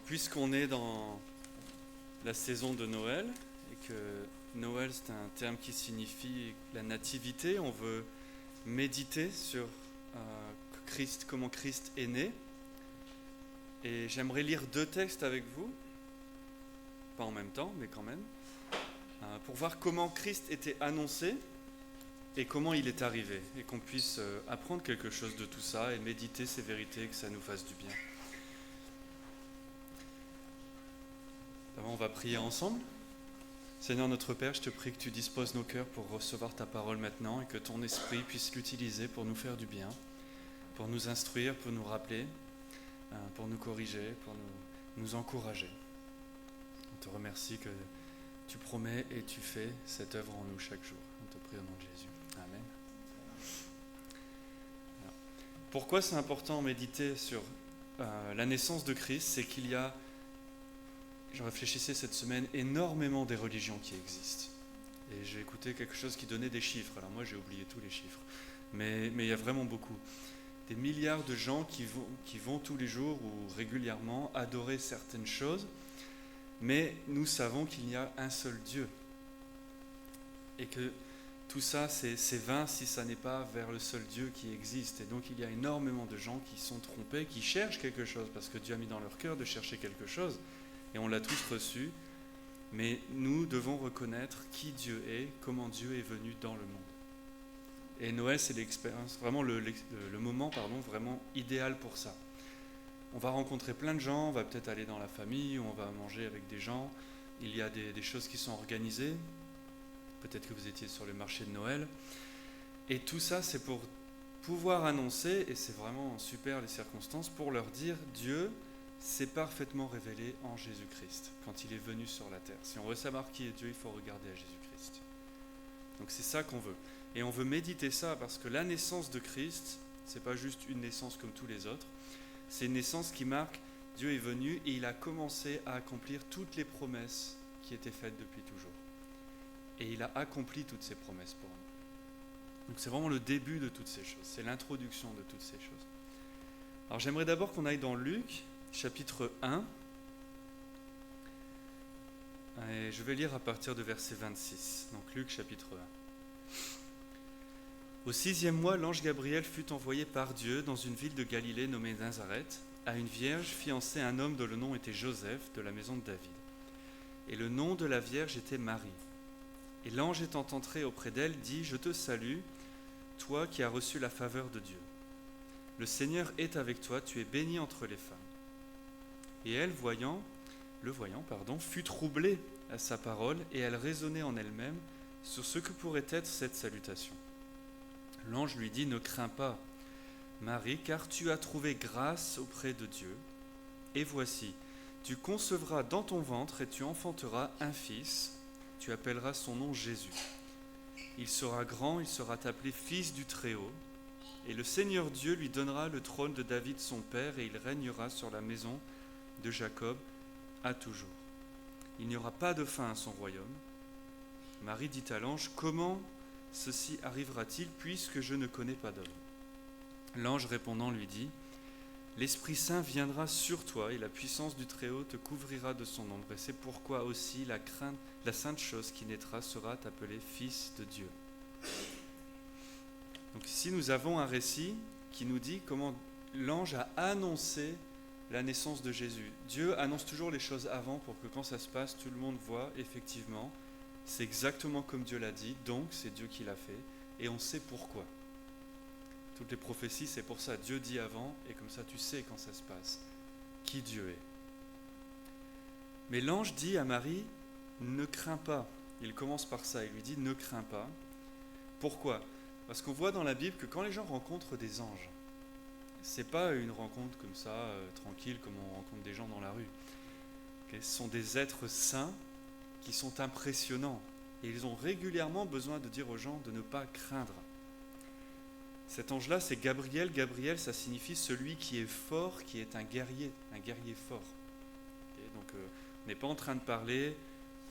Puisqu'on est dans la saison de Noël, et que Noël c'est un terme qui signifie la nativité, on veut méditer sur Christ, comment Christ est né. Et j'aimerais lire deux textes avec vous, pas en même temps, mais quand même, pour voir comment Christ était annoncé et comment il est arrivé, et qu'on puisse apprendre quelque chose de tout ça et méditer ces vérités, que ça nous fasse du bien. D'abord, on va prier ensemble. Seigneur notre Père, je te prie que tu disposes nos cœurs pour recevoir ta parole maintenant et que ton esprit puisse l'utiliser pour nous faire du bien, pour nous instruire, pour nous rappeler, pour nous corriger, pour nous encourager. On te remercie que tu promets et tu fais cette œuvre en nous chaque jour. On te prie au nom de Jésus. Amen. Alors, pourquoi c'est important de méditer sur la naissance de Christ? C'est qu'il y a, je réfléchissais cette semaine, énormément des religions qui existent. Et j'ai écouté quelque chose qui donnait des chiffres. Alors moi j'ai oublié tous les chiffres. Mais il y a vraiment beaucoup. Des milliards de gens qui vont tous les jours ou régulièrement adorer certaines choses. Mais nous savons qu'il y a un seul Dieu. Et que tout ça c'est vain si ça n'est pas vers le seul Dieu qui existe. Et donc il y a énormément de gens qui sont trompés, qui cherchent quelque chose, parce que Dieu a mis dans leur cœur de chercher quelque chose. Et on l'a tous reçu, mais nous devons reconnaître qui Dieu est, comment Dieu est venu dans le monde. Et Noël, c'est l'expérience, vraiment le moment vraiment idéal pour ça. On va rencontrer plein de gens, on va peut-être aller dans la famille, on va manger avec des gens. Il y a des choses qui sont organisées. Peut-être que vous étiez sur le marché de Noël. Et tout ça, c'est pour pouvoir annoncer, et c'est vraiment super les circonstances, pour leur dire Dieu s'est parfaitement révélé en Jésus-Christ, quand il est venu sur la terre. Si on veut savoir qui est Dieu, il faut regarder à Jésus-Christ. Donc c'est ça qu'on veut. Et on veut méditer ça parce que la naissance de Christ, c'est pas juste une naissance comme tous les autres, c'est une naissance qui marque Dieu est venu et il a commencé à accomplir toutes les promesses qui étaient faites depuis toujours. Et il a accompli toutes ces promesses pour nous. Donc c'est vraiment le début de toutes ces choses, c'est l'introduction de toutes ces choses. Alors j'aimerais d'abord qu'on aille dans Luc, chapitre 1, et je vais lire à partir de verset 26, donc Luc chapitre 1. Au 6e mois, l'ange Gabriel fut envoyé par Dieu dans une ville de Galilée nommée Nazareth, à une vierge fiancée à un homme dont le nom était Joseph, de la maison de David. Et le nom de la vierge était Marie. Et l'ange étant entré auprès d'elle, dit « Je te salue, toi qui as reçu la faveur de Dieu. Le Seigneur est avec toi, tu es bénie entre les femmes. » Et elle, le voyant, fut troublée à sa parole, et elle raisonnait en elle-même sur ce que pourrait être cette salutation. L'ange lui dit « Ne crains pas, Marie, car tu as trouvé grâce auprès de Dieu. Et voici, tu concevras dans ton ventre et tu enfanteras un fils. Tu appelleras son nom Jésus. Il sera grand, il sera appelé Fils du Très-Haut. Et le Seigneur Dieu lui donnera le trône de David son père, et il régnera sur la maison de Jacob à toujours. Il n'y aura pas de fin à son royaume. » Marie dit à l'ange « Comment ceci arrivera-t-il puisque je ne connais pas d'homme ?» L'ange répondant lui dit « L'Esprit Saint viendra sur toi et la puissance du Très-Haut te couvrira de son ombre. Et c'est pourquoi aussi la sainte chose qui naîtra sera appelée Fils de Dieu. » Donc ici nous avons un récit qui nous dit comment l'ange a annoncé la naissance de Jésus. Dieu annonce toujours les choses avant pour que quand ça se passe, tout le monde voit effectivement, c'est exactement comme Dieu l'a dit, donc c'est Dieu qui l'a fait, et on sait pourquoi. Toutes les prophéties, c'est pour ça, Dieu dit avant, et comme ça tu sais quand ça se passe, qui Dieu est. Mais l'ange dit à Marie, ne crains pas. Il commence par ça, il lui dit, ne crains pas. Pourquoi ? Parce qu'on voit dans la Bible que quand les gens rencontrent des anges, c'est pas une rencontre comme ça, tranquille, comme on rencontre des gens dans la rue. Okay, ce sont des êtres saints qui sont impressionnants. Et ils ont régulièrement besoin de dire aux gens de ne pas craindre. Cet ange-là, c'est Gabriel. Gabriel, ça signifie celui qui est fort, qui est un guerrier fort. Okay, donc, on n'est pas en train de parler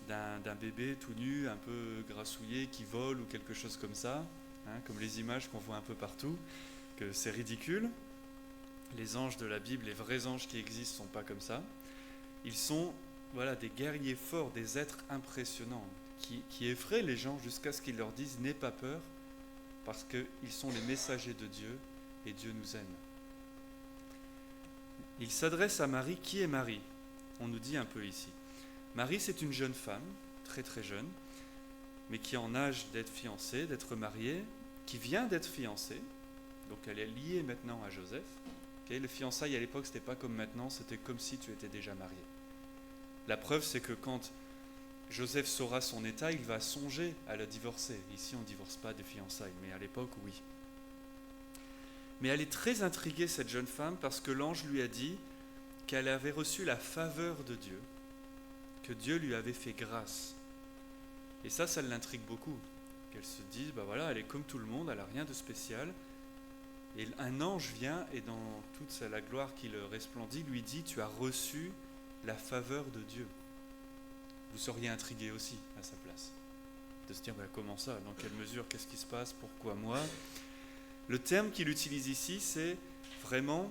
d'un bébé tout nu, un peu grassouillé, qui vole ou quelque chose comme ça, comme les images qu'on voit un peu partout, que c'est ridicule. Les anges de la Bible, les vrais anges qui existent, ne sont pas comme ça. Ils sont des guerriers forts, des êtres impressionnants, qui effraient les gens jusqu'à ce qu'ils leur disent « n'aie pas peur », parce qu'ils sont les messagers de Dieu et Dieu nous aime. Il s'adresse à Marie. Qui est Marie ? On nous dit un peu ici. Marie, c'est une jeune femme, très très jeune, mais qui est en âge d'être fiancée, d'être mariée, qui vient d'être fiancée, donc elle est liée maintenant à Joseph. Les fiançailles à l'époque, c'était pas comme maintenant, c'était comme si tu étais déjà marié. La preuve, c'est que quand Joseph saura son état, il va songer à la divorcer. Ici, on ne divorce pas des fiançailles, mais à l'époque, oui. Mais elle est très intriguée, cette jeune femme, parce que l'ange lui a dit qu'elle avait reçu la faveur de Dieu, que Dieu lui avait fait grâce. Et ça l'intrigue beaucoup. Qu'elle se dise, elle est comme tout le monde, elle n'a rien de spécial. Et un ange vient et dans toute la gloire qui le resplendit, lui dit, tu as reçu la faveur de Dieu. Vous seriez intrigué aussi à sa place. De se dire, comment ça ? Dans quelle mesure ? Qu'est-ce qui se passe ? Pourquoi moi ? Le terme qu'il utilise ici, c'est vraiment,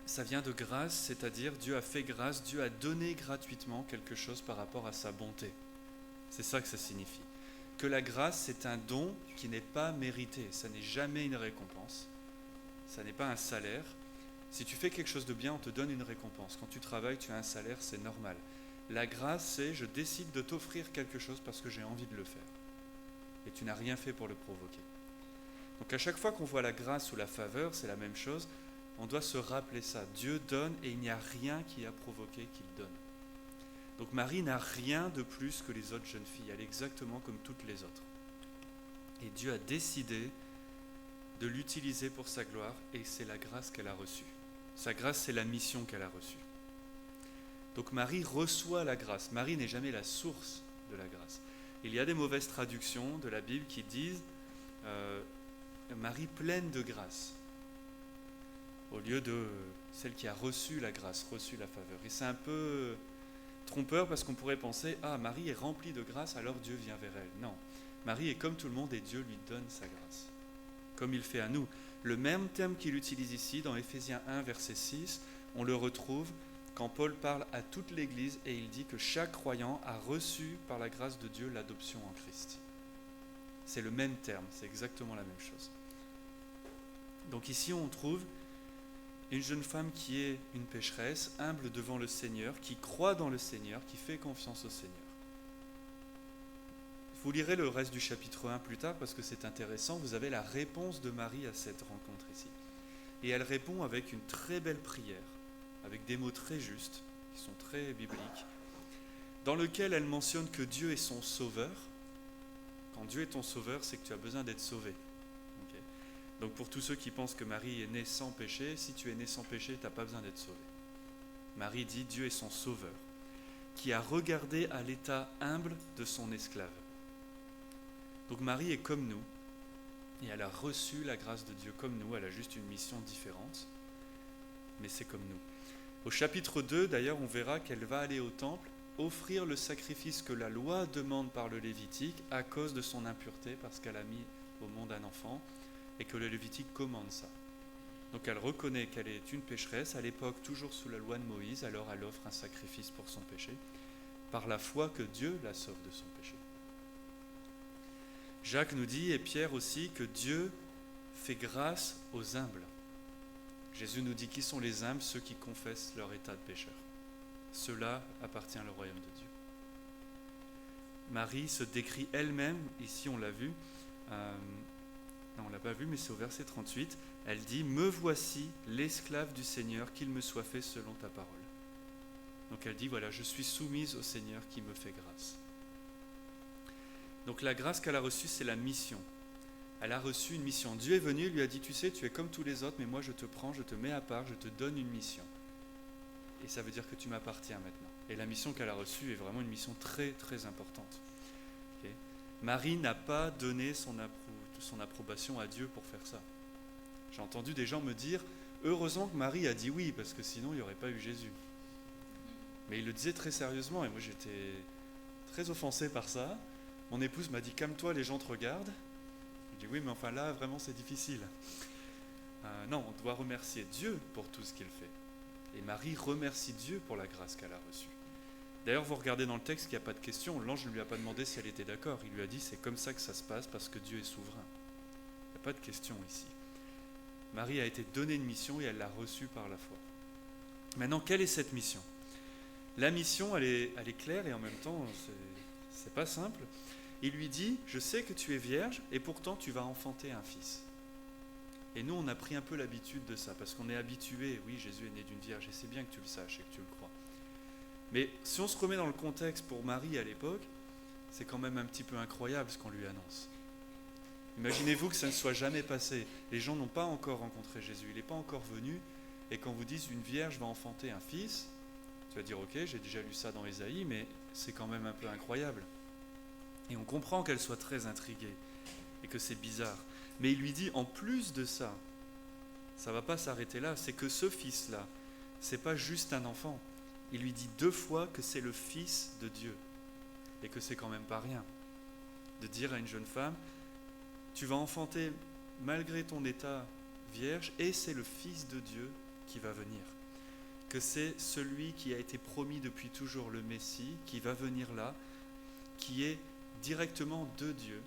ça vient de grâce, c'est-à-dire Dieu a fait grâce, Dieu a donné gratuitement quelque chose par rapport à sa bonté. C'est ça que ça signifie. Que la grâce, c'est un don qui n'est pas mérité. Ça n'est jamais une récompense. Ça n'est pas un salaire. Si tu fais quelque chose de bien, on te donne une récompense. Quand tu travailles, tu as un salaire, c'est normal. La grâce, c'est je décide de t'offrir quelque chose parce que j'ai envie de le faire. Et tu n'as rien fait pour le provoquer. Donc à chaque fois qu'on voit la grâce ou la faveur, c'est la même chose. On doit se rappeler ça. Dieu donne et il n'y a rien qui a provoqué qu'il donne. Donc Marie n'a rien de plus que les autres jeunes filles. Elle est exactement comme toutes les autres. Et Dieu a décidé de l'utiliser pour sa gloire et c'est la grâce qu'elle a reçue. Sa grâce, c'est la mission qu'elle a reçue. Donc Marie reçoit la grâce. Marie n'est jamais la source de la grâce. Il y a des mauvaises traductions de la Bible qui disent Marie pleine de grâce, au lieu de celle qui a reçu la grâce, reçu la faveur. Et c'est un peu trompeur parce qu'on pourrait penser Marie est remplie de grâce, alors Dieu vient vers elle. Non, Marie est comme tout le monde et Dieu lui donne sa grâce, comme il fait à nous. Le même terme qu'il utilise ici, dans Éphésiens 1, verset 6, on le retrouve quand Paul parle à toute l'Église et il dit que chaque croyant a reçu par la grâce de Dieu l'adoption en Christ. C'est le même terme, c'est exactement la même chose. Donc ici on trouve une jeune femme qui est une pécheresse, humble devant le Seigneur, qui croit dans le Seigneur, qui fait confiance au Seigneur. Vous lirez le reste du chapitre 1 plus tard parce que c'est intéressant. Vous avez la réponse de Marie à cette rencontre ici. Et elle répond avec une très belle prière, avec des mots très justes, qui sont très bibliques, dans lequel elle mentionne que Dieu est son sauveur. Quand Dieu est ton sauveur, c'est que tu as besoin d'être sauvé. Okay. Donc pour tous ceux qui pensent que Marie est née sans péché, si tu es né sans péché, tu n'as pas besoin d'être sauvé. Marie dit Dieu est son sauveur, qui a regardé à l'état humble de son esclave. Donc Marie est comme nous, et elle a reçu la grâce de Dieu comme nous, elle a juste une mission différente, mais c'est comme nous. Au chapitre 2, d'ailleurs, on verra qu'elle va aller au temple, offrir le sacrifice que la loi demande par le Lévitique à cause de son impureté, parce qu'elle a mis au monde un enfant, et que le Lévitique commande ça. Donc elle reconnaît qu'elle est une pécheresse, à l'époque toujours sous la loi de Moïse, alors elle offre un sacrifice pour son péché, par la foi que Dieu la sauve de son péché. Jacques nous dit, et Pierre aussi, que Dieu fait grâce aux humbles. Jésus nous dit qui sont les humbles, ceux qui confessent leur état de pécheur. Cela appartient au royaume de Dieu. Marie se décrit elle-même, ici on l'a vu, non on ne l'a pas vu mais c'est au verset 38, elle dit « Me voici l'esclave du Seigneur, qu'il me soit fait selon ta parole ». Donc elle dit « Voilà, je suis soumise au Seigneur qui me fait grâce ». Donc la grâce qu'elle a reçue, c'est la mission. Elle a reçu une mission. Dieu est venu, lui a dit, tu sais, tu es comme tous les autres, mais moi je te prends, je te mets à part, je te donne une mission. Et ça veut dire que tu m'appartiens maintenant. Et la mission qu'elle a reçue est vraiment une mission très, très importante. Okay. Marie n'a pas donné son approbation à Dieu pour faire ça. J'ai entendu des gens me dire, heureusement que Marie a dit oui, parce que sinon il n'y aurait pas eu Jésus. Mais il le disait très sérieusement, et moi j'étais très offensé par ça. Mon épouse m'a dit, calme-toi, les gens te regardent. Je dis, oui, mais enfin là, vraiment, c'est difficile. Non, on doit remercier Dieu pour tout ce qu'il fait. Et Marie remercie Dieu pour la grâce qu'elle a reçue. D'ailleurs, vous regardez dans le texte qu'il n'y a pas de question. L'ange ne lui a pas demandé si elle était d'accord. Il lui a dit c'est comme ça que ça se passe parce que Dieu est souverain. Il n'y a pas de question ici. Marie a été donnée une mission et elle l'a reçue par la foi. Maintenant, quelle est cette mission ? La mission, elle est claire et en même temps, c'est pas simple. Il lui dit, je sais que tu es vierge et pourtant tu vas enfanter un fils. Et nous, on a pris un peu l'habitude de ça parce qu'on est habitué, oui, Jésus est né d'une vierge et c'est bien que tu le saches et que tu le crois. Mais si on se remet dans le contexte pour Marie à l'époque, c'est quand même un petit peu incroyable ce qu'on lui annonce. Imaginez-vous que ça ne soit jamais passé. Les gens n'ont pas encore rencontré Jésus, il n'est pas encore venu. Et quand vous dites une vierge va enfanter un fils, tu vas dire ok, j'ai déjà lu ça dans Ésaïe, mais c'est quand même un peu incroyable. Et on comprend qu'elle soit très intriguée et que c'est bizarre. Mais il lui dit en plus de ça, ça ne va pas s'arrêter là, c'est que ce fils-là, c'est pas juste un enfant. Il lui dit 2 fois que c'est le fils de Dieu et que c'est quand même pas rien de dire à une jeune femme tu vas enfanter malgré ton état vierge et c'est le fils de Dieu qui va venir, que c'est celui qui a été promis depuis toujours, le Messie, qui va venir là, qui est directement de Dieu.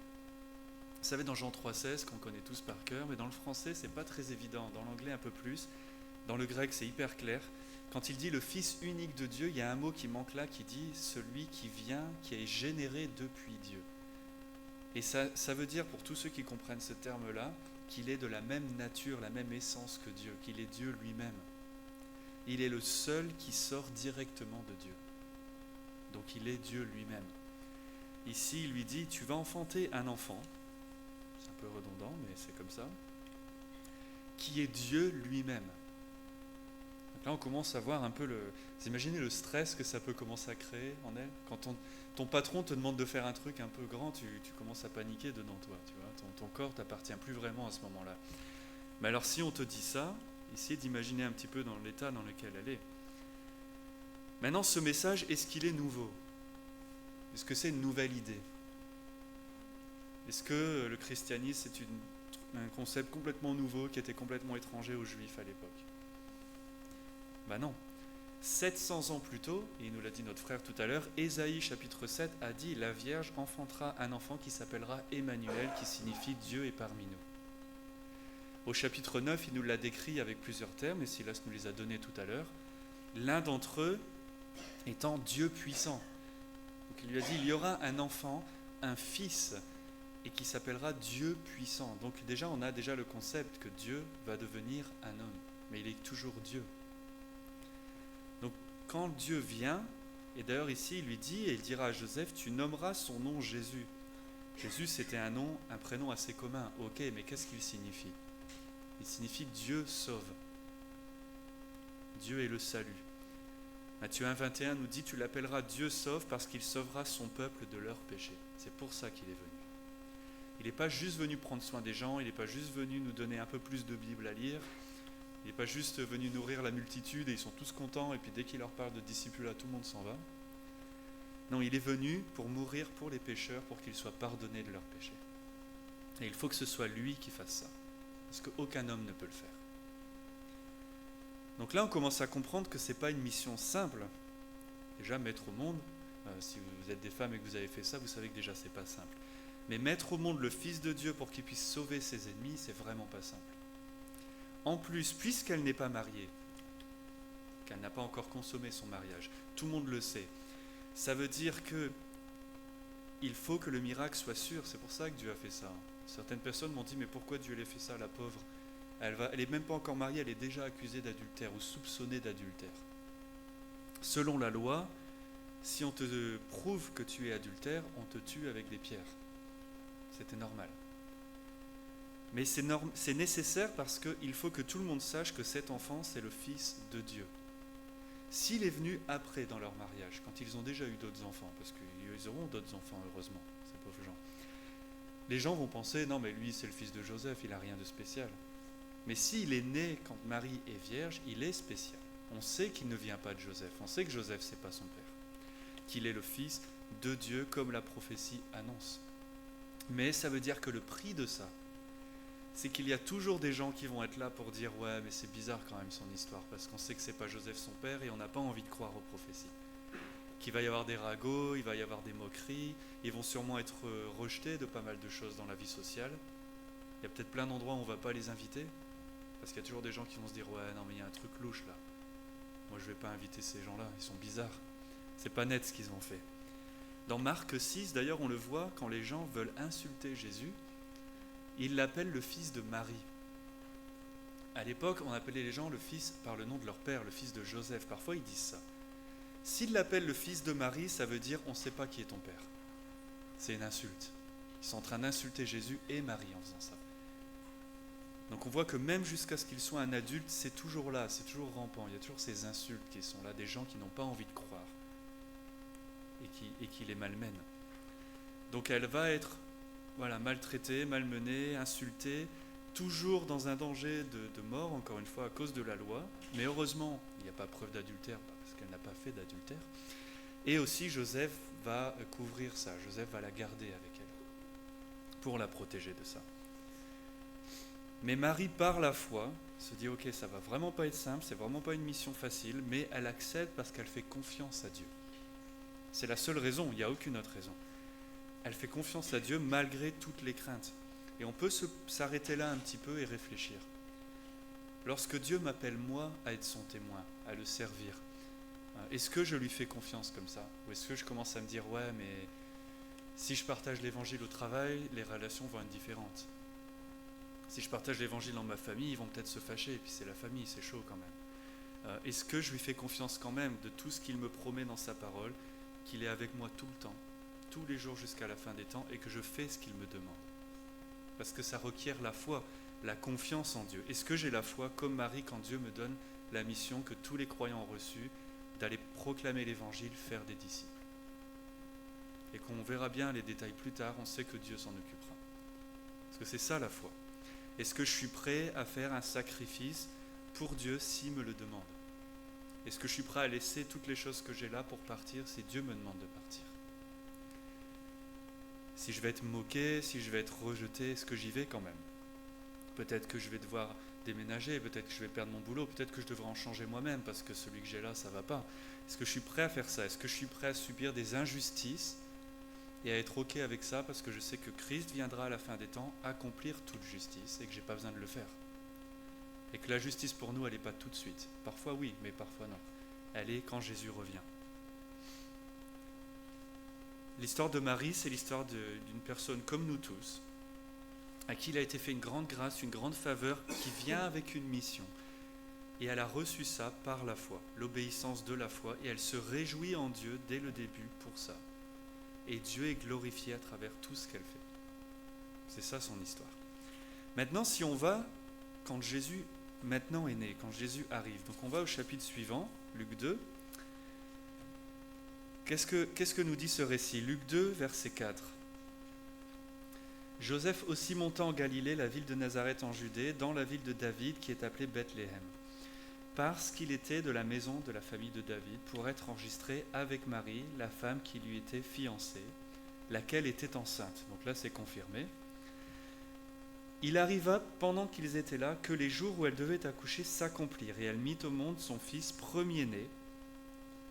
Vous savez, dans Jean 3,16, qu'on connaît tous par cœur, mais dans le français, c'est pas très évident, dans l'anglais un peu plus, dans le grec, c'est hyper clair. Quand il dit le Fils unique de Dieu, il y a un mot qui manque là, qui dit celui qui vient, qui est généré depuis Dieu. Et ça veut dire, pour tous ceux qui comprennent ce terme-là, qu'il est de la même nature, la même essence que Dieu, qu'il est Dieu lui-même. Il est le seul qui sort directement de Dieu. Donc il est Dieu lui-même. Ici, il lui dit, tu vas enfanter un enfant, c'est un peu redondant, mais c'est comme ça, qui est Dieu lui-même. Donc là, on commence à voir un peu vous imaginez le stress que ça peut commencer à créer en elle. Quand ton patron te demande de faire un truc un peu grand, tu commences à paniquer dedans toi. Tu vois, ton corps ne t'appartient plus vraiment à ce moment-là. Mais alors si on te dit ça, essayez d'imaginer un petit peu dans l'état dans lequel elle est. Maintenant, ce message, est-ce qu'il est nouveau ? Est-ce que c'est une nouvelle idée ? Est-ce que le christianisme c'est un concept complètement nouveau qui était complètement étranger aux Juifs à l'époque ? Ben non. 700 ans plus tôt, et il nous l'a dit notre frère tout à l'heure, Ésaïe chapitre 7 a dit « La Vierge enfantera un enfant qui s'appellera Emmanuel, qui signifie Dieu est parmi nous ». Au chapitre 9, il nous l'a décrit avec plusieurs termes, et Silas nous les a donnés tout à l'heure. L'un d'entre eux étant Dieu puissant. Donc il lui a dit, il y aura un enfant, un fils, et qui s'appellera Dieu puissant. Donc déjà, on a déjà le concept que Dieu va devenir un homme, mais il est toujours Dieu. Donc quand Dieu vient, et d'ailleurs ici il lui dit, et il dira à Joseph, tu nommeras son nom Jésus. Jésus c'était un nom, un prénom assez commun. Ok, mais qu'est-ce qu'il signifie ? Il signifie Dieu sauve. Dieu est le salut. Matthieu 1,21 nous dit, tu l'appelleras Dieu sauve parce qu'il sauvera son peuple de leurs péchés. C'est pour ça qu'il est venu. Il n'est pas juste venu prendre soin des gens, il n'est pas juste venu nous donner un peu plus de Bible à lire, il n'est pas juste venu nourrir la multitude et ils sont tous contents et puis dès qu'il leur parle de discipulat, tout le monde s'en va. Non, il est venu pour mourir pour les pécheurs, pour qu'ils soient pardonnés de leurs péchés. Et il faut que ce soit lui qui fasse ça, parce qu'aucun homme ne peut le faire. Donc là, on commence à comprendre que ce n'est pas une mission simple. Déjà, mettre au monde, si vous êtes des femmes et que vous avez fait ça, vous savez que déjà, ce n'est pas simple. Mais mettre au monde le Fils de Dieu pour qu'il puisse sauver ses ennemis, c'est vraiment pas simple. En plus, puisqu'elle n'est pas mariée, qu'elle n'a pas encore consommé son mariage, tout le monde le sait, ça veut dire qu'il faut que le miracle soit sûr. C'est pour ça que Dieu a fait ça. Certaines personnes m'ont dit, mais pourquoi Dieu a fait ça, la pauvre ? Elle n'est même pas encore mariée, elle est déjà accusée d'adultère ou soupçonnée d'adultère. Selon la loi, si on te prouve que tu es adultère, on te tue avec des pierres. C'était normal. Mais c'est nécessaire parce qu'il faut que tout le monde sache que cet enfant, c'est le Fils de Dieu. S'il est venu après dans leur mariage, quand ils ont déjà eu d'autres enfants, parce qu'ils auront d'autres enfants, heureusement, ces pauvres gens, les gens vont penser, non mais lui c'est le fils de Joseph, il n'a rien de spécial. Mais s'il est né quand Marie est vierge, il est spécial. On sait qu'il ne vient pas de Joseph, on sait que Joseph c'est pas son père, qu'il est le Fils de Dieu comme la prophétie annonce. Mais ça veut dire que le prix de ça, c'est qu'il y a toujours des gens qui vont être là pour dire « Ouais, mais c'est bizarre quand même son histoire, parce qu'on sait que c'est pas Joseph son père et on n'a pas envie de croire aux prophéties. » Qu'il va y avoir des ragots, il va y avoir des moqueries, ils vont sûrement être rejetés de pas mal de choses dans la vie sociale. Il y a peut-être plein d'endroits où on ne va pas les inviter, parce qu'il y a toujours des gens qui vont se dire « Ouais, non mais il y a un truc louche là. Moi je ne vais pas inviter ces gens-là, ils sont bizarres. C'est pas net ce qu'ils ont fait. » Dans Marc 6, d'ailleurs, on le voit, quand les gens veulent insulter Jésus, ils l'appellent le fils de Marie. À l'époque, on appelait les gens le fils par le nom de leur père, le fils de Joseph. Parfois, ils disent ça. S'ils l'appellent le fils de Marie, ça veut dire on ne sait pas qui est ton père. C'est une insulte. Ils sont en train d'insulter Jésus et Marie en faisant ça. Donc on voit que même jusqu'à ce qu'il soit un adulte, c'est toujours là, c'est toujours rampant. Il y a toujours ces insultes qui sont là, des gens qui n'ont pas envie de croire et qui les malmènent. Donc elle va être maltraitée, malmenée, insultée, toujours dans un danger de mort, encore une fois, à cause de la loi. Mais heureusement, il n'y a pas preuve d'adultère, parce qu'elle n'a pas fait d'adultère. Et aussi, Joseph va couvrir ça. Joseph va la garder avec elle, pour la protéger de ça. Mais Marie, par la foi, se dit « Ok, ça va vraiment pas être simple, c'est vraiment pas une mission facile, mais elle accepte parce qu'elle fait confiance à Dieu. » C'est la seule raison, il n'y a aucune autre raison. Elle fait confiance à Dieu malgré toutes les craintes. Et on peut s'arrêter là un petit peu et réfléchir. Lorsque Dieu m'appelle moi à être son témoin, à le servir, est-ce que je lui fais confiance comme ça? Ou est-ce que je commence à me dire « Ouais, mais si je partage l'évangile au travail, les relations vont être différentes. Si je partage l'évangile dans ma famille, ils vont peut-être se fâcher, et puis c'est la famille, c'est chaud quand même. Est-ce que je lui fais confiance quand même de tout ce qu'il me promet dans sa parole, qu'il est avec moi tout le temps, tous les jours jusqu'à la fin des temps, et que je fais ce qu'il me demande? Parce que ça requiert la foi, la confiance en Dieu. Est-ce que j'ai la foi, comme Marie, quand Dieu me donne la mission que tous les croyants ont reçue, d'aller proclamer l'évangile, faire des disciples? Et qu'on verra bien les détails plus tard, on sait que Dieu s'en occupera. Parce que c'est ça la foi. Est-ce que je suis prêt à faire un sacrifice pour Dieu s'il me le demande? Est-ce que je suis prêt à laisser toutes les choses que j'ai là pour partir si Dieu me demande de partir? Si je vais être moqué, si je vais être rejeté, est-ce que j'y vais quand même? Peut-être que je vais devoir déménager, peut-être que je vais perdre mon boulot, peut-être que je devrais en changer moi-même parce que celui que j'ai là, ça ne va pas. Est-ce que je suis prêt à faire ça? Est-ce que je suis prêt à subir des injustices et à être OK avec ça parce que je sais que Christ viendra à la fin des temps accomplir toute justice et que je n'ai pas besoin de le faire? Et que la justice pour nous, elle n'est pas tout de suite. Parfois oui, mais parfois non. Elle est quand Jésus revient. L'histoire de Marie, c'est l'histoire d'une personne comme nous tous, à qui il a été fait une grande grâce, une grande faveur, qui vient avec une mission. Et elle a reçu ça par la foi, l'obéissance de la foi, et elle se réjouit en Dieu dès le début pour ça. Et Dieu est glorifié à travers tout ce qu'elle fait. C'est ça son histoire. Maintenant, si on va, quand Jésus maintenant est né, quand Jésus arrive, donc on va au chapitre suivant, Luc 2. Qu'est-ce que nous dit ce récit? Luc 2, verset 4. Joseph aussi monta en Galilée, la ville de Nazareth en Judée, dans la ville de David qui est appelée Bethléem, parce qu'il était de la maison de la famille de David, pour être enregistré avec Marie, la femme qui lui était fiancée, laquelle était enceinte. Donc là, c'est confirmé. Il arriva, pendant qu'ils étaient là, que les jours où elle devait accoucher s'accomplirent, et elle mit au monde son fils premier-né.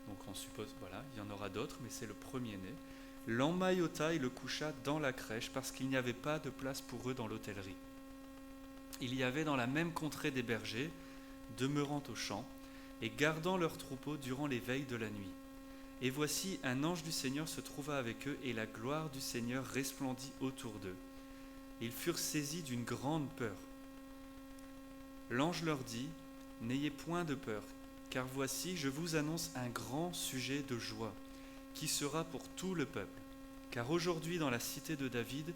Donc on suppose, il y en aura d'autres, mais c'est le premier-né. L'emmaillota et le coucha dans la crèche, parce qu'il n'y avait pas de place pour eux dans l'hôtellerie. Il y avait dans la même contrée des bergers, demeurant au champ, et gardant leurs troupeaux durant les veilles de la nuit. Et voici, un ange du Seigneur se trouva avec eux, et la gloire du Seigneur resplendit autour d'eux. Ils furent saisis d'une grande peur. L'ange leur dit, « N'ayez point de peur, car voici, je vous annonce un grand sujet de joie, qui sera pour tout le peuple. Car aujourd'hui, dans la cité de David,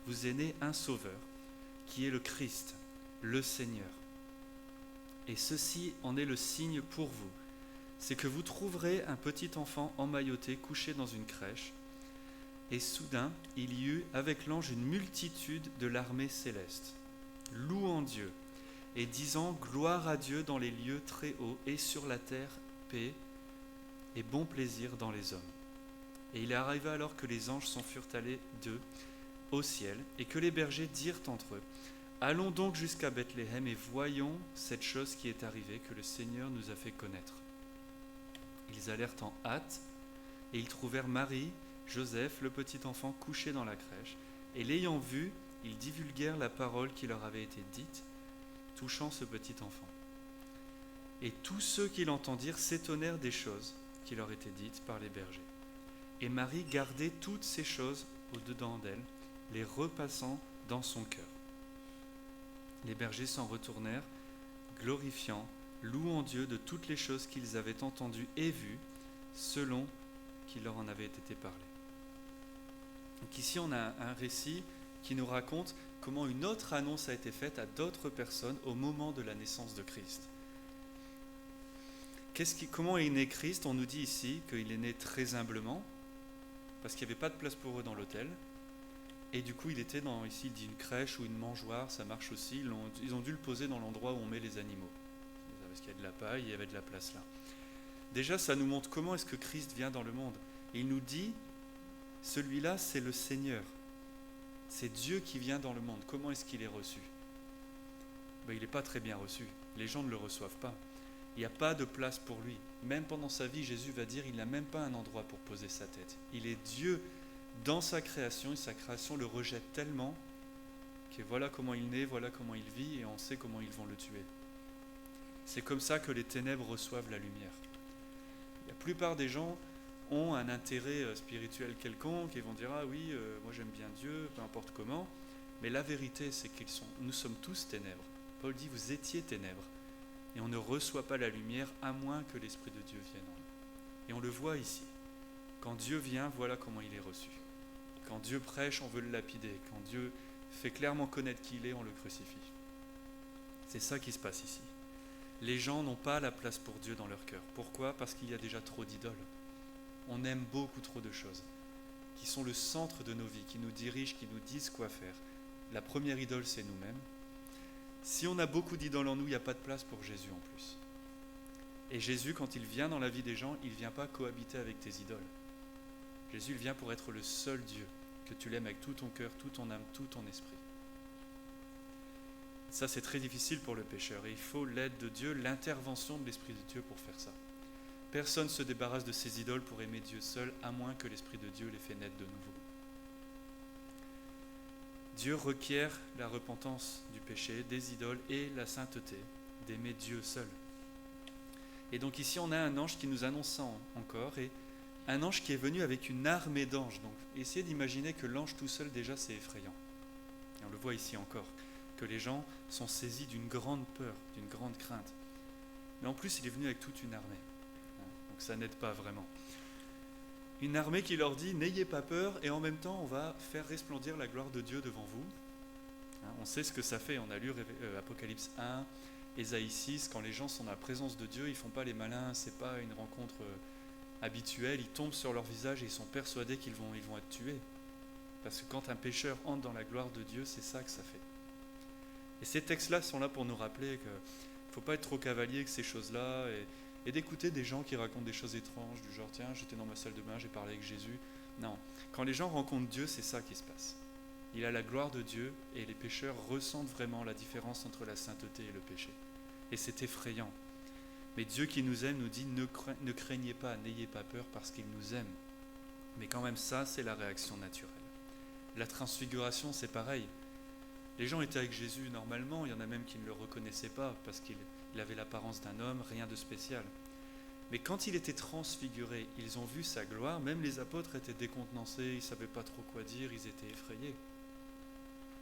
vous est né un sauveur, qui est le Christ, le Seigneur. Et ceci en est le signe pour vous, c'est que vous trouverez un petit enfant emmailloté, couché dans une crèche. » Et soudain, il y eut avec l'ange une multitude de l'armée céleste, louant Dieu et disant « Gloire à Dieu dans les lieux très hauts et sur la terre, paix et bon plaisir dans les hommes. » Et il arriva alors que les anges s'en furent allés d'eux au ciel et que les bergers dirent entre eux « Allons donc jusqu'à Bethléem et voyons cette chose qui est arrivée, que le Seigneur nous a fait connaître. Ils allèrent en hâte, et ils trouvèrent Marie, Joseph, le petit enfant couché dans la crèche, et l'ayant vu, ils divulguèrent la parole qui leur avait été dite, touchant ce petit enfant. Et tous ceux qui l'entendirent s'étonnèrent des choses qui leur étaient dites par les bergers. Et Marie gardait toutes ces choses au-dedans d'elle, les repassant dans son cœur. Les bergers s'en retournèrent, glorifiant, louant Dieu de toutes les choses qu'ils avaient entendues et vues, selon qu'il leur en avait été parlé. Donc ici, on a un récit qui nous raconte comment une autre annonce a été faite à d'autres personnes au moment de la naissance de Christ. Comment est né Christ? On nous dit ici qu'il est né très humblement, parce qu'il n'y avait pas de place pour eux dans l'hôtel. Et du coup, il était ici, il dit une crèche ou une mangeoire, ça marche aussi. Ils ont dû le poser dans l'endroit où on met les animaux. Parce qu'il y a de la paille, il y avait de la place là. Déjà, ça nous montre comment est-ce que Christ vient dans le monde. Et il nous dit, celui-là, c'est le Seigneur. C'est Dieu qui vient dans le monde. Comment est-ce qu'il est reçu? Il n'est pas très bien reçu. Les gens ne le reçoivent pas. Il n'y a pas de place pour lui. Même pendant sa vie, Jésus va dire, il n'a même pas un endroit pour poser sa tête. Il est Dieu dans sa création, et sa création le rejette tellement que voilà comment il naît, voilà comment il vit, et on sait comment ils vont le tuer. C'est comme ça que les ténèbres reçoivent la lumière. La plupart des gens ont un intérêt spirituel quelconque et vont dire « Ah oui, moi j'aime bien Dieu, peu importe comment ». Mais la vérité, c'est nous sommes tous ténèbres. Paul dit « Vous étiez ténèbres ». Et on ne reçoit pas la lumière à moins que l'Esprit de Dieu vienne en nous. Et on le voit ici. Quand Dieu vient, voilà comment il est reçu. Quand Dieu prêche, on veut le lapider. Quand Dieu fait clairement connaître qui il est, on le crucifie. C'est ça qui se passe ici. Les gens n'ont pas la place pour Dieu dans leur cœur. Pourquoi? Parce qu'il y a déjà trop d'idoles. On aime beaucoup trop de choses qui sont le centre de nos vies, qui nous dirigent, qui nous disent quoi faire. La première idole, c'est nous-mêmes. Si on a beaucoup d'idoles en nous, il n'y a pas de place pour Jésus en plus. Et Jésus, quand il vient dans la vie des gens, il ne vient pas cohabiter avec tes idoles. Jésus, il vient pour être le seul Dieu, que tu l'aimes avec tout ton cœur, toute ton âme, tout ton esprit. Ça, c'est très difficile pour le pécheur. Et il faut l'aide de Dieu, l'intervention de l'Esprit de Dieu pour faire ça. Personne ne se débarrasse de ses idoles pour aimer Dieu seul, à moins que l'Esprit de Dieu les fait naître de nouveau. Dieu requiert la repentance du péché, des idoles et la sainteté, d'aimer Dieu seul. Et donc ici, on a un ange qui nous annonce ça encore, et un ange qui est venu avec une armée d'anges. Donc essayez d'imaginer que l'ange tout seul, déjà, c'est effrayant. Et on le voit ici encore, que les gens sont saisis d'une grande peur, d'une grande crainte. Mais en plus, il est venu avec toute une armée. Donc ça n'aide pas vraiment. Une armée qui leur dit « N'ayez pas peur » et en même temps, on va faire resplendir la gloire de Dieu devant vous. On sait ce que ça fait. On a lu Apocalypse 1, Ésaïe 6. Quand les gens sont dans la présence de Dieu, ils ne font pas les malins. Ce n'est pas une rencontre habituelle. Ils tombent sur leur visage et ils sont persuadés qu'ils vont être tués. Parce que quand un pécheur entre dans la gloire de Dieu, c'est ça que ça fait. Et ces textes-là sont là pour nous rappeler qu'il ne faut pas être trop cavalier avec ces choses-là et d'écouter des gens qui racontent des choses étranges, du genre, tiens, j'étais dans ma salle de bain, j'ai parlé avec Jésus. Non, quand les gens rencontrent Dieu, c'est ça qui se passe. Il a la gloire de Dieu et les pécheurs ressentent vraiment la différence entre la sainteté et le péché. Et c'est effrayant. Mais Dieu qui nous aime nous dit, ne craignez pas, n'ayez pas peur parce qu'il nous aime. Mais quand même ça, c'est la réaction naturelle. La transfiguration, c'est pareil. Les gens étaient avec Jésus normalement, il y en a même qui ne le reconnaissaient pas parce qu'il avait l'apparence d'un homme, rien de spécial. Mais quand il était transfiguré, ils ont vu sa gloire, même les apôtres étaient décontenancés, ils ne savaient pas trop quoi dire, ils étaient effrayés.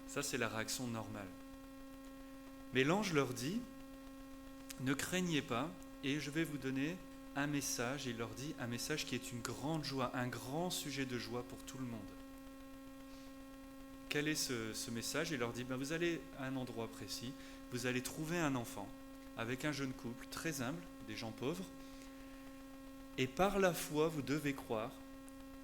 Ça, c'est la réaction normale. Mais l'ange leur dit, ne craignez pas, et je vais vous donner un message, et il leur dit un message qui est une grande joie, un grand sujet de joie pour tout le monde. Quel est ce message? Il leur dit, vous allez à un endroit précis, vous allez trouver un enfant avec un jeune couple très humble, des gens pauvres, et par la foi, vous devez croire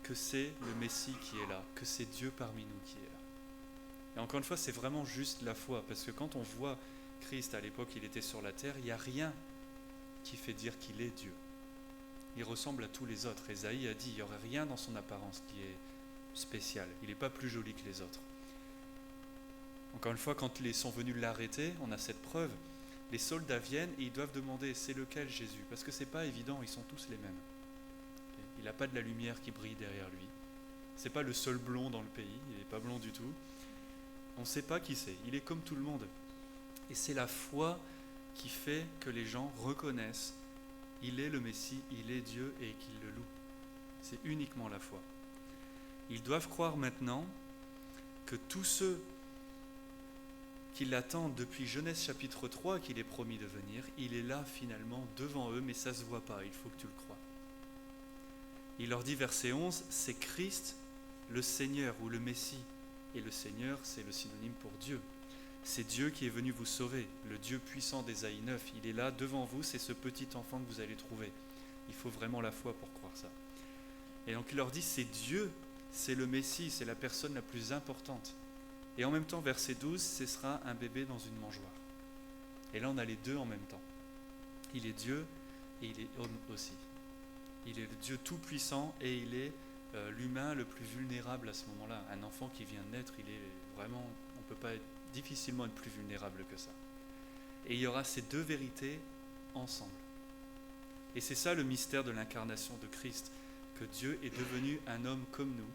que c'est le Messie qui est là, que c'est Dieu parmi nous qui est là. Et encore une fois, c'est vraiment juste la foi, parce que quand on voit Christ, à l'époque, il était sur la terre, il n'y a rien qui fait dire qu'il est Dieu. Il ressemble à tous les autres. Ésaïe a dit, il n'y aurait rien dans son apparence qui est spécial. Il n'est pas plus joli que les autres. Encore une fois, quand ils sont venus l'arrêter, on a cette preuve. Les soldats viennent et ils doivent demander c'est lequel Jésus, parce que c'est pas évident, ils sont tous les mêmes. Il n'a pas de la lumière qui brille derrière lui. C'est pas le seul blond dans le pays, il n'est pas blond du tout. On ne sait pas qui c'est, il est comme tout le monde. Et c'est la foi qui fait que les gens reconnaissent il est le Messie, il est Dieu et qu'ils le louent. C'est uniquement la foi. Ils doivent croire maintenant que tous ceux qui l'attendent depuis Genèse chapitre 3, qu'il est promis de venir, il est là finalement devant eux, mais ça ne se voit pas, il faut que tu le crois. Il leur dit, verset 11, c'est Christ, le Seigneur ou le Messie. Et le Seigneur, c'est le synonyme pour Dieu. C'est Dieu qui est venu vous sauver, le Dieu puissant d'Ésaïe 9. Il est là devant vous, c'est ce petit enfant que vous allez trouver. Il faut vraiment la foi pour croire ça. Et donc il leur dit, c'est Dieu, c'est le Messie, c'est la personne la plus importante. Et en même temps, verset 12, ce sera un bébé dans une mangeoire. Et là, on a les deux en même temps. Il est Dieu et il est homme aussi. Il est le Dieu tout-puissant et il est l'humain le plus vulnérable à ce moment-là. Un enfant qui vient de naître, il est vraiment, on ne peut pas difficilement être plus vulnérable que ça. Et il y aura ces deux vérités ensemble. Et c'est ça le mystère de l'incarnation de Christ, que Dieu est devenu un homme comme nous.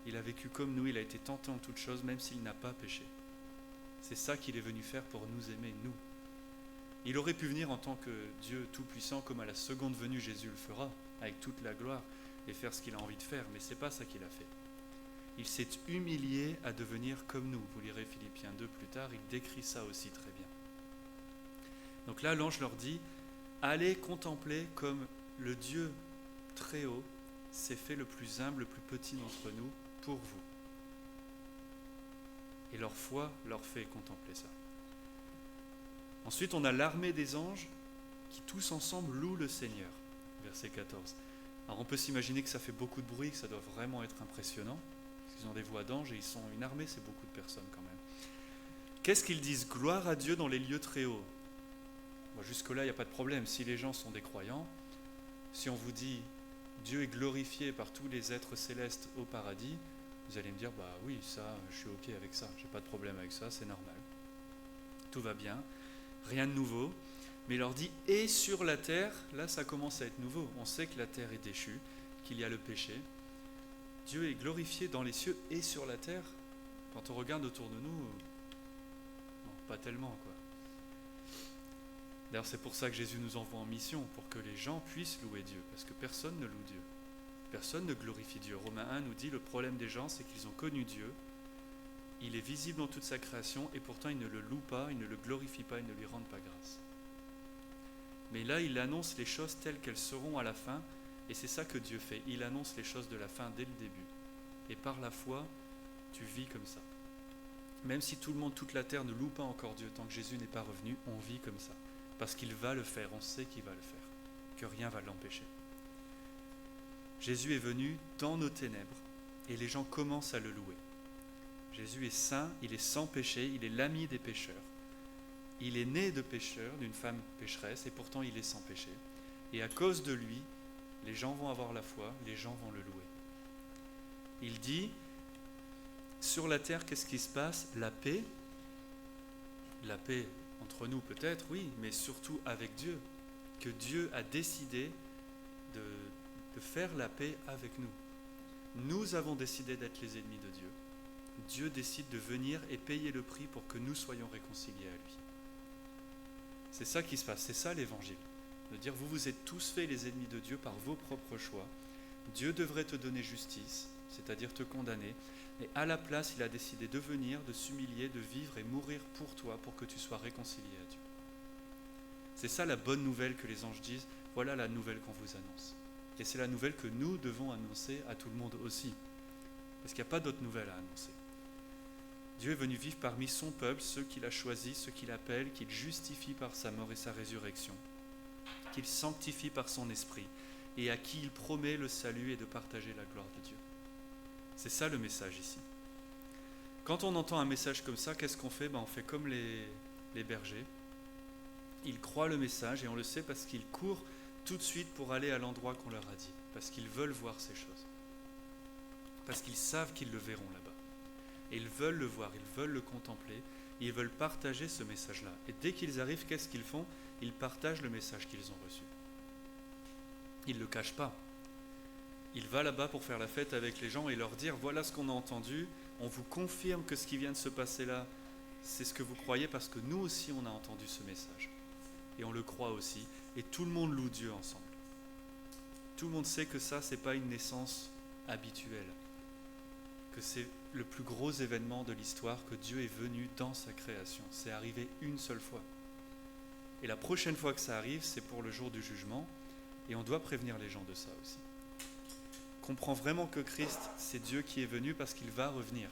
Il a vécu comme nous, il a été tenté en toutes choses, même s'il n'a pas péché. C'est ça qu'il est venu faire pour nous aimer, nous. Il aurait pu venir en tant que Dieu tout-puissant, comme à la seconde venue Jésus le fera, avec toute la gloire, et faire ce qu'il a envie de faire, mais ce n'est pas ça qu'il a fait. Il s'est humilié à devenir comme nous. Vous lirez Philippiens 2 plus tard, il décrit ça aussi très bien. Donc là, l'ange leur dit, allez contempler comme le Dieu très haut s'est fait le plus humble, le plus petit d'entre nous pour vous. Et leur foi leur fait contempler ça. Ensuite, on a l'armée des anges qui tous ensemble louent le Seigneur. Verset 14. Alors on peut s'imaginer que ça fait beaucoup de bruit, que ça doit vraiment être impressionnant. Ils ont des voix d'anges et ils sont une armée, c'est beaucoup de personnes quand même. Qu'est-ce qu'ils disent? Gloire à Dieu dans les lieux très hauts. Bon, jusque-là, il n'y a pas de problème. Si les gens sont des croyants, si on vous dit Dieu est glorifié par tous les êtres célestes au paradis, vous allez me dire, bah oui, ça, je suis ok avec ça, j'ai pas de problème avec ça, c'est normal. Tout va bien, rien de nouveau. Mais il leur dit, et sur la terre, là ça commence à être nouveau. On sait que la terre est déchue, qu'il y a le péché. Dieu est glorifié dans les cieux et sur la terre. Quand on regarde autour de nous, non, pas tellement, quoi. D'ailleurs, c'est pour ça que Jésus nous envoie en mission, pour que les gens puissent louer Dieu, parce que personne ne loue Dieu. Personne ne glorifie Dieu. Romains 1 nous dit, le problème des gens, c'est qu'ils ont connu Dieu, il est visible dans toute sa création, et pourtant ils ne le louent pas, ils ne le glorifient pas, ils ne lui rendent pas grâce. Mais là, il annonce les choses telles qu'elles seront à la fin, et c'est ça que Dieu fait. Il annonce les choses de la fin dès le début. Et par la foi, tu vis comme ça. Même si tout le monde, toute la terre ne loue pas encore Dieu, tant que Jésus n'est pas revenu, on vit comme ça. Parce qu'il va le faire, on sait qu'il va le faire, que rien ne va l'empêcher. Jésus est venu dans nos ténèbres, et les gens commencent à le louer. Jésus est saint, il est sans péché, il est l'ami des pécheurs. Il est né de pécheur, d'une femme pécheresse, et pourtant il est sans péché. Et à cause de lui, les gens vont avoir la foi, les gens vont le louer. Il dit, sur la terre, qu'est-ce qui se passe? La paix entre nous peut-être, oui, mais surtout avec Dieu. Que Dieu a décidé de faire la paix avec nous. Nous avons décidé d'être les ennemis de Dieu. Dieu décide de venir et payer le prix pour que nous soyons réconciliés à lui. C'est ça qui se passe, c'est ça l'évangile. De dire, vous vous êtes tous faits les ennemis de Dieu par vos propres choix. Dieu devrait te donner justice, c'est-à-dire te condamner. Et à la place, il a décidé de venir, de s'humilier, de vivre et mourir pour toi, pour que tu sois réconcilié à Dieu. C'est ça la bonne nouvelle que les anges disent, voilà la nouvelle qu'on vous annonce. Et c'est la nouvelle que nous devons annoncer à tout le monde aussi. Parce qu'il n'y a pas d'autre nouvelle à annoncer. Dieu est venu vivre parmi son peuple, ceux qu'il a choisis, ceux qu'il appelle, qu'il justifie par sa mort et sa résurrection, qu'il sanctifie par son esprit, et à qui il promet le salut et de partager la gloire de Dieu. C'est ça le message ici. Quand on entend un message comme ça, qu'est-ce qu'on fait? On fait comme les bergers. Ils croient le message, et on le sait parce qu'ils courent tout de suite pour aller à l'endroit qu'on leur a dit, parce qu'ils veulent voir ces choses, parce qu'ils savent qu'ils le verront là-bas. Et ils veulent le voir, ils veulent le contempler, et ils veulent partager ce message-là. Et dès qu'ils arrivent, qu'est-ce qu'ils font? Ils partagent le message qu'ils ont reçu. Ils ne le cachent pas. Il va là-bas pour faire la fête avec les gens et leur dire, voilà ce qu'on a entendu, on vous confirme que ce qui vient de se passer là, c'est ce que vous croyez parce que nous aussi on a entendu ce message. Et on le croit aussi, et tout le monde loue Dieu ensemble. Tout le monde sait que ça, c'est pas une naissance habituelle, que c'est le plus gros événement de l'histoire, que Dieu est venu dans sa création. C'est arrivé une seule fois. Et la prochaine fois que ça arrive, c'est pour le jour du jugement, et on doit prévenir les gens de ça aussi. Comprends vraiment que Christ, c'est Dieu qui est venu parce qu'il va revenir.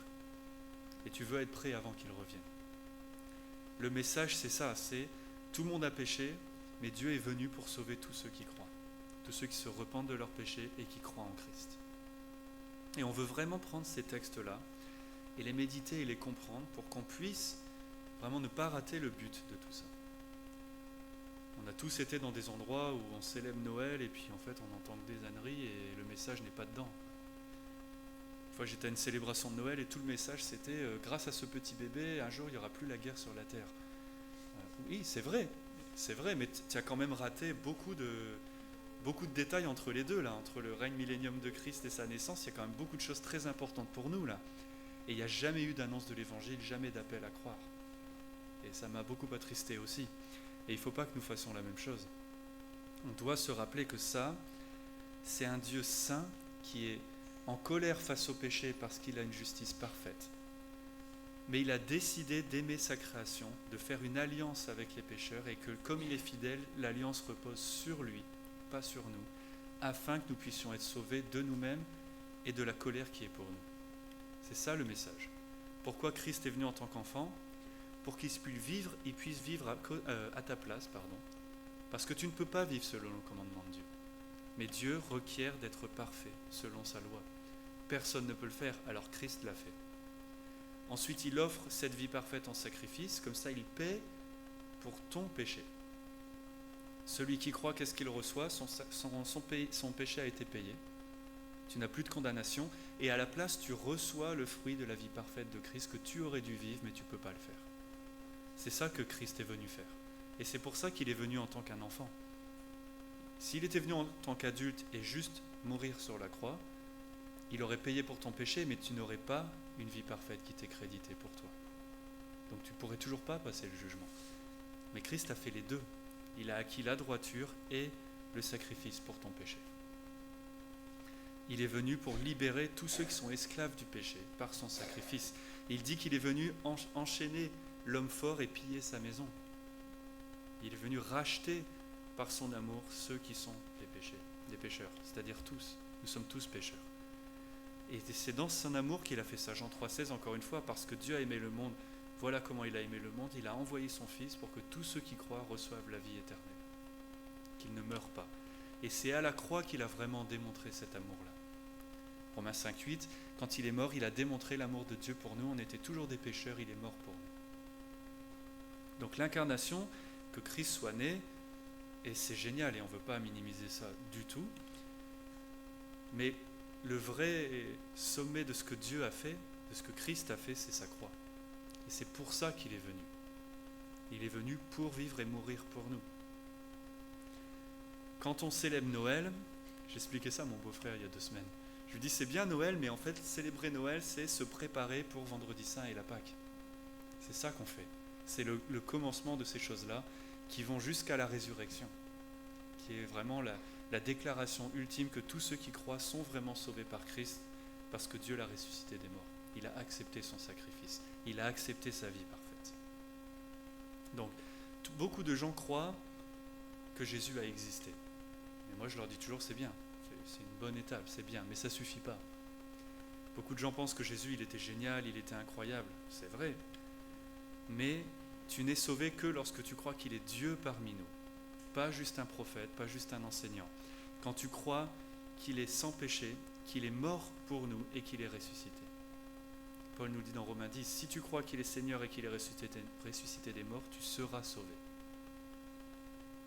Et tu veux être prêt avant qu'il revienne. Le message, c'est ça, c'est tout le monde a péché, mais Dieu est venu pour sauver tous ceux qui croient. Tous ceux qui se repentent de leurs péchés et qui croient en Christ. Et on veut vraiment prendre ces textes-là et les méditer et les comprendre pour qu'on puisse vraiment ne pas rater le but de tout ça. On a tous été dans des endroits où on célèbre Noël et puis en fait on entend des âneries et le message n'est pas dedans. Une fois j'étais à une célébration de Noël et tout le message c'était grâce à ce petit bébé, un jour il n'y aura plus la guerre sur la terre. Oui, c'est vrai, mais tu as quand même raté beaucoup de détails entre les deux, là, entre le règne millénium de Christ et sa naissance. Il y a quand même beaucoup de choses très importantes pour nous, là. Et il n'y a jamais eu d'annonce de l'évangile, jamais d'appel à croire. Et ça m'a beaucoup attristé aussi. Et il ne faut pas que nous fassions la même chose. On doit se rappeler que ça, c'est un Dieu saint qui est en colère face au péché parce qu'il a une justice parfaite. Mais il a décidé d'aimer sa création, de faire une alliance avec les pécheurs et que comme il est fidèle, l'alliance repose sur lui, pas sur nous, afin que nous puissions être sauvés de nous-mêmes et de la colère qui est pour nous. C'est ça le message. Pourquoi Christ est venu en tant qu'enfant? Pour qu'il puisse vivre à ta place, parce que tu ne peux pas vivre selon le commandement de Dieu. Mais Dieu requiert d'être parfait selon sa loi. Personne ne peut le faire, alors Christ l'a fait. Ensuite, il offre cette vie parfaite en sacrifice, comme ça il paie pour ton péché. Celui qui croit, qu'est-ce qu'il reçoit? Son péché a été payé. Tu n'as plus de condamnation, et à la place, tu reçois le fruit de la vie parfaite de Christ que tu aurais dû vivre, mais tu ne peux pas le faire. C'est ça que Christ est venu faire. Et c'est pour ça qu'il est venu en tant qu'un enfant. S'il était venu en tant qu'adulte et juste mourir sur la croix, il aurait payé pour ton péché, mais tu n'aurais pas une vie parfaite qui t'est créditée pour toi. Donc tu ne pourrais toujours pas passer le jugement. Mais Christ a fait les deux. Il a acquis la droiture et le sacrifice pour ton péché. Il est venu pour libérer tous ceux qui sont esclaves du péché par son sacrifice. Il dit qu'il est venu enchaîner l'homme fort et piller sa maison. Il est venu racheter par son amour ceux qui sont des pécheurs, c'est-à-dire tous. Nous sommes tous pécheurs. Et c'est dans son amour qu'il a fait ça. Jean 3,16, encore une fois, parce que Dieu a aimé le monde. Voilà comment il a aimé le monde. Il a envoyé son Fils pour que tous ceux qui croient reçoivent la vie éternelle. Qu'ils ne meurent pas. Et c'est à la croix qu'il a vraiment démontré cet amour-là. Romains 5,8, quand il est mort, il a démontré l'amour de Dieu pour nous. On était toujours des pécheurs, il est mort pour nous. Donc l'incarnation, que Christ soit né, et c'est génial, et on ne veut pas minimiser ça du tout, mais le vrai sommet de ce que Dieu a fait, de ce que Christ a fait, c'est sa croix. Et c'est pour ça qu'il est venu. Il est venu pour vivre et mourir pour nous. Quand on célèbre Noël, j'expliquais ça à mon beau-frère il y a 2 semaines. Je lui dis c'est bien Noël, mais en fait célébrer Noël, c'est se préparer pour Vendredi Saint et la Pâque. C'est ça qu'on fait. C'est le commencement de ces choses-là qui vont jusqu'à la résurrection, qui est vraiment la déclaration ultime que tous ceux qui croient sont vraiment sauvés par Christ parce que Dieu l'a ressuscité des morts. Il a accepté son sacrifice. Il a accepté sa vie parfaite. Donc, beaucoup de gens croient que Jésus a existé. Mais moi, je leur dis toujours, c'est bien. C'est une bonne étape, c'est bien, mais ça ne suffit pas. Beaucoup de gens pensent que Jésus, il était génial, il était incroyable. C'est vrai. Mais tu n'es sauvé que lorsque tu crois qu'il est Dieu parmi nous. Pas juste un prophète, pas juste un enseignant. Quand tu crois qu'il est sans péché, qu'il est mort pour nous et qu'il est ressuscité. Paul nous dit dans Romains 10, si tu crois qu'il est Seigneur et qu'il est ressuscité des morts, tu seras sauvé.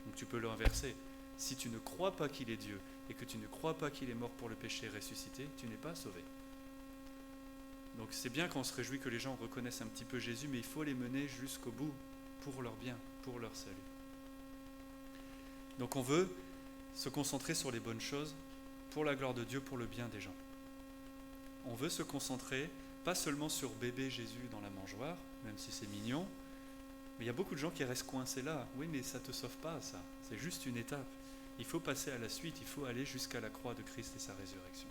Donc tu peux le inverser. Si tu ne crois pas qu'il est Dieu et que tu ne crois pas qu'il est mort pour le péché et ressuscité, tu n'es pas sauvé. Donc c'est bien quand on se réjouit que les gens reconnaissent un petit peu Jésus, mais il faut les mener jusqu'au bout pour leur bien, pour leur salut. Donc on veut se concentrer sur les bonnes choses pour la gloire de Dieu, pour le bien des gens. On veut se concentrer pas seulement sur bébé Jésus dans la mangeoire, même si c'est mignon, mais il y a beaucoup de gens qui restent coincés là. Oui, mais ça ne te sauve pas, ça. C'est juste une étape. Il faut passer à la suite, il faut aller jusqu'à la croix de Christ et sa résurrection.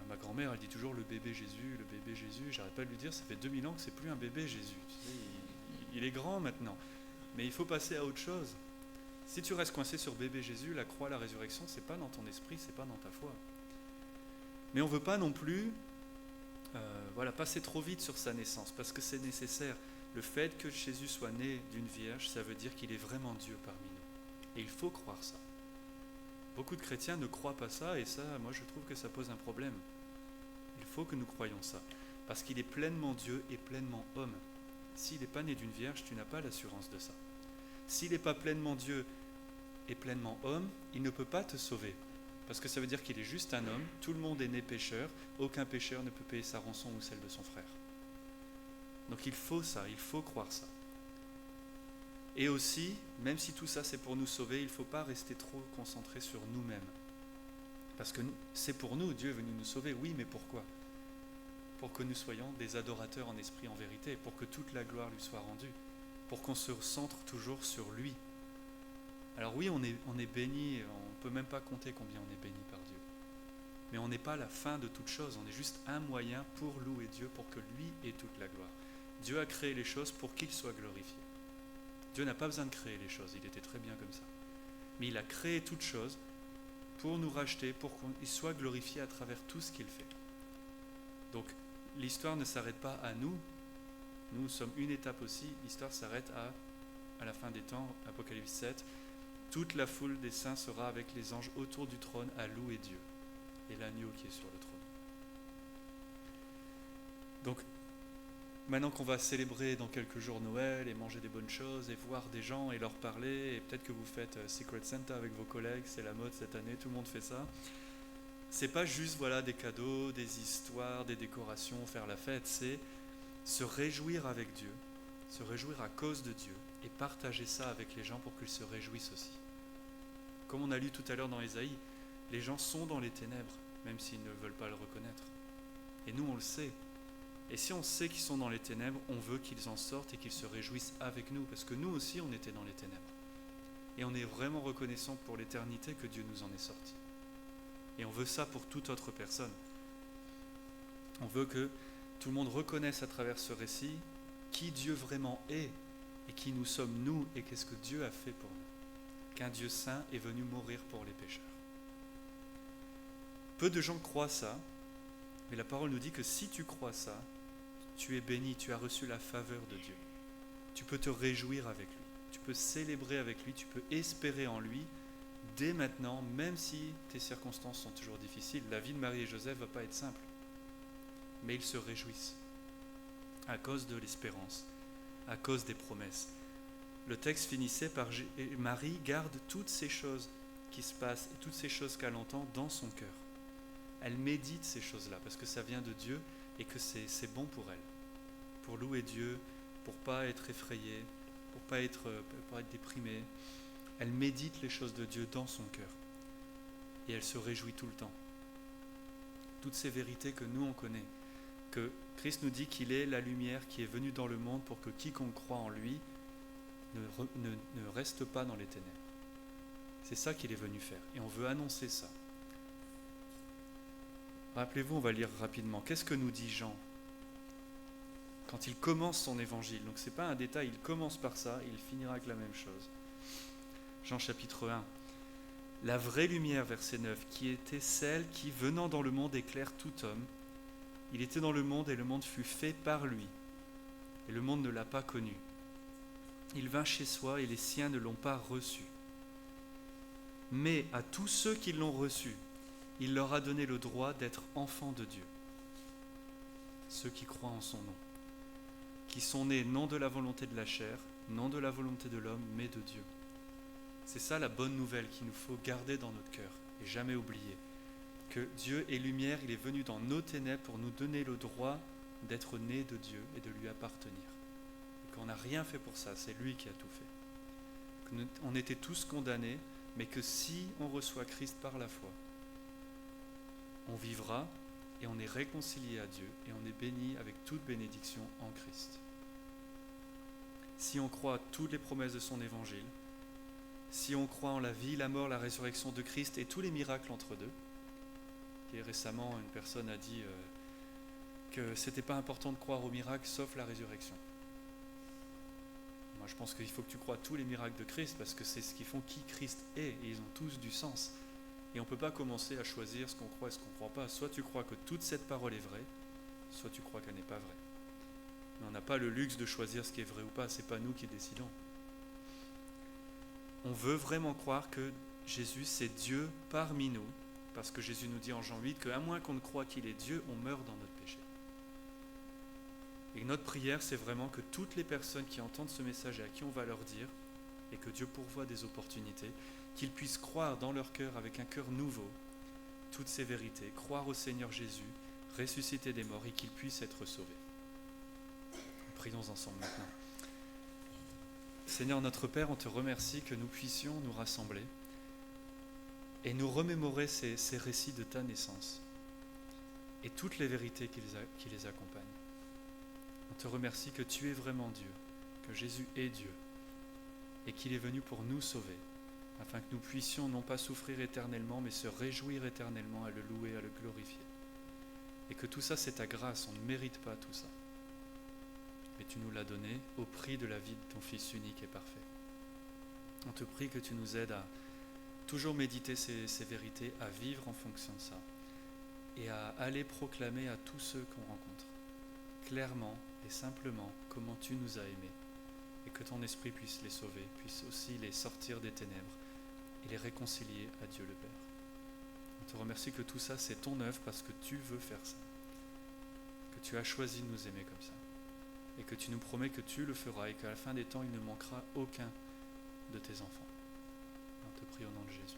Ma grand-mère, elle dit toujours le bébé Jésus, le bébé Jésus. J'arrête pas de lui dire, ça fait 2000 ans que c'est plus un bébé Jésus. Tu sais, il est grand maintenant. Mais il faut passer à autre chose. Si tu restes coincé sur bébé Jésus, la croix, la résurrection, c'est pas dans ton esprit, c'est pas dans ta foi. Mais on ne veut pas non plus passer trop vite sur sa naissance, parce que c'est nécessaire. Le fait que Jésus soit né d'une vierge, ça veut dire qu'il est vraiment Dieu parmi nous. Et il faut croire ça. Beaucoup de chrétiens ne croient pas ça, et ça, moi je trouve que ça pose un problème. Il faut que nous croyions ça, parce qu'il est pleinement Dieu et pleinement homme. S'il n'est pas né d'une vierge, tu n'as pas l'assurance de ça. S'il n'est pas pleinement Dieu et pleinement homme, il ne peut pas te sauver. Parce que ça veut dire qu'il est juste un homme, tout le monde est né pécheur, aucun pécheur ne peut payer sa rançon ou celle de son frère. Donc il faut ça, il faut croire ça. Et aussi, même si tout ça c'est pour nous sauver, il ne faut pas rester trop concentré sur nous-mêmes. Parce que c'est pour nous, Dieu est venu nous sauver, oui, mais pourquoi ? Pour que nous soyons des adorateurs en esprit, en vérité, pour que toute la gloire lui soit rendue, pour qu'on se centre toujours sur lui. Alors oui, on est béni, on ne peut même pas compter combien on est béni par Dieu. Mais on n'est pas la fin de toute chose, on est juste un moyen pour louer Dieu, pour que lui ait toute la gloire. Dieu a créé les choses pour qu'il soit glorifié. Dieu n'a pas besoin de créer les choses, il était très bien comme ça. Mais il a créé toutes choses pour nous racheter, pour qu'il soit glorifié à travers tout ce qu'il fait. Donc l'histoire ne s'arrête pas à nous, nous sommes une étape aussi, l'histoire s'arrête à la fin des temps, Apocalypse 7, toute la foule des saints sera avec les anges autour du trône à louer Dieu et l'agneau qui est sur le trône. Donc, maintenant qu'on va célébrer dans quelques jours Noël et manger des bonnes choses et voir des gens et leur parler, et peut-être que vous faites Secret Santa avec vos collègues, c'est la mode cette année, tout le monde fait ça. C'est pas juste des cadeaux, des histoires, des décorations, faire la fête, c'est se réjouir avec Dieu, se réjouir à cause de Dieu et partager ça avec les gens pour qu'ils se réjouissent aussi. Comme on a lu tout à l'heure dans Ésaïe, les gens sont dans les ténèbres, même s'ils ne veulent pas le reconnaître. Et nous, on le sait. Et si on sait qu'ils sont dans les ténèbres, on veut qu'ils en sortent et qu'ils se réjouissent avec nous, parce que nous aussi, on était dans les ténèbres. Et on est vraiment reconnaissant pour l'éternité que Dieu nous en ait sortis. Et on veut ça pour toute autre personne. On veut que tout le monde reconnaisse à travers ce récit qui Dieu vraiment est et qui nous sommes nous et qu'est-ce que Dieu a fait pour nous. Qu'un Dieu saint est venu mourir pour les pécheurs. Peu de gens croient ça, mais la parole nous dit que si tu crois ça, tu es béni, tu as reçu la faveur de Dieu. Tu peux te réjouir avec lui, tu peux célébrer avec lui, tu peux espérer en lui dès maintenant, même si tes circonstances sont toujours difficiles. La vie de Marie et Joseph ne va pas être simple, mais ils se réjouissent à cause de l'espérance, à cause des promesses. Le texte finissait par « Marie garde toutes ces choses qui se passent et toutes ces choses qu'elle entend dans son cœur. » Elle médite ces choses-là parce que ça vient de Dieu et que c'est bon pour elle, pour louer Dieu, pour ne pas être effrayée, pour pas être déprimée. Elle médite les choses de Dieu dans son cœur et elle se réjouit tout le temps. Toutes ces vérités que nous on connaît, que Christ nous dit qu'il est la lumière qui est venue dans le monde pour que quiconque croit en lui ne reste pas dans les ténèbres. C'est ça qu'il est venu faire et on veut annoncer ça. Rappelez-vous, on va lire rapidement. Qu'est-ce que nous dit Jean quand il commence son évangile? Donc ce n'est pas un détail, il commence par ça et il finira avec la même chose. Jean chapitre 1. La vraie lumière, verset 9, qui était celle qui, venant dans le monde, éclaire tout homme. Il était dans le monde et le monde fut fait par lui. Et le monde ne l'a pas connu. Il vint chez soi et les siens ne l'ont pas reçu. Mais à tous ceux qui l'ont reçu, il leur a donné le droit d'être enfants de Dieu. Ceux qui croient en son nom. Qui sont nés non de la volonté de la chair, non de la volonté de l'homme, mais de Dieu. C'est ça la bonne nouvelle qu'il nous faut garder dans notre cœur et jamais oublier. que Dieu est lumière, il est venu dans nos ténèbres pour nous donner le droit d'être nés de Dieu et de lui appartenir. Et qu'on n'a rien fait pour ça, c'est lui qui a tout fait. On était tous condamnés, mais que si on reçoit Christ par la foi, on vivra et on est réconcilié à Dieu et on est béni avec toute bénédiction en Christ. Si on croit à toutes les promesses de son évangile, si on croit en la vie, la mort, la résurrection de Christ et tous les miracles entre deux, et récemment une personne a dit que c'était pas important de croire aux miracles sauf la résurrection. Moi je pense qu'il faut que tu crois à tous les miracles de Christ parce que c'est ce qui font qui Christ est et ils ont tous du sens. Et on ne peut pas commencer à choisir ce qu'on croit et ce qu'on ne croit pas. Soit tu crois que toute cette parole est vraie, soit tu crois qu'elle n'est pas vraie. Mais on n'a pas le luxe de choisir ce qui est vrai ou pas, c'est pas nous qui décidons. On veut vraiment croire que Jésus c'est Dieu parmi nous, parce que Jésus nous dit en Jean 8 qu'à moins qu'on ne croie qu'il est Dieu, on meurt dans notre péché. Et notre prière, c'est vraiment que toutes les personnes qui entendent ce message et à qui on va leur dire, et que Dieu pourvoie des opportunités, qu'ils puissent croire dans leur cœur avec un cœur nouveau toutes ces vérités, croire au Seigneur Jésus, ressusciter des morts et qu'ils puissent être sauvés. Prions ensemble maintenant. Seigneur notre Père, on te remercie que nous puissions nous rassembler et nous remémorer ces récits de ta naissance et toutes les vérités qui les accompagnent. On te remercie que tu es vraiment Dieu, que Jésus est Dieu et qu'il est venu pour nous sauver, afin que nous puissions non pas souffrir éternellement, mais se réjouir éternellement, à le louer, à le glorifier. Et que tout ça, c'est ta grâce, on ne mérite pas tout ça. Mais tu nous l'as donné au prix de la vie de ton Fils unique et parfait. On te prie que tu nous aides à toujours méditer ces vérités, à vivre en fonction de ça, et à aller proclamer à tous ceux qu'on rencontre, clairement et simplement, comment tu nous as aimés, et que ton esprit puisse les sauver, puisse aussi les sortir des ténèbres et les réconcilier à Dieu le Père. On te remercie que tout ça c'est ton œuvre parce que tu veux faire ça, que tu as choisi de nous aimer comme ça, et que tu nous promets que tu le feras et qu'à la fin des temps il ne manquera aucun de tes enfants. On te prie au nom de Jésus.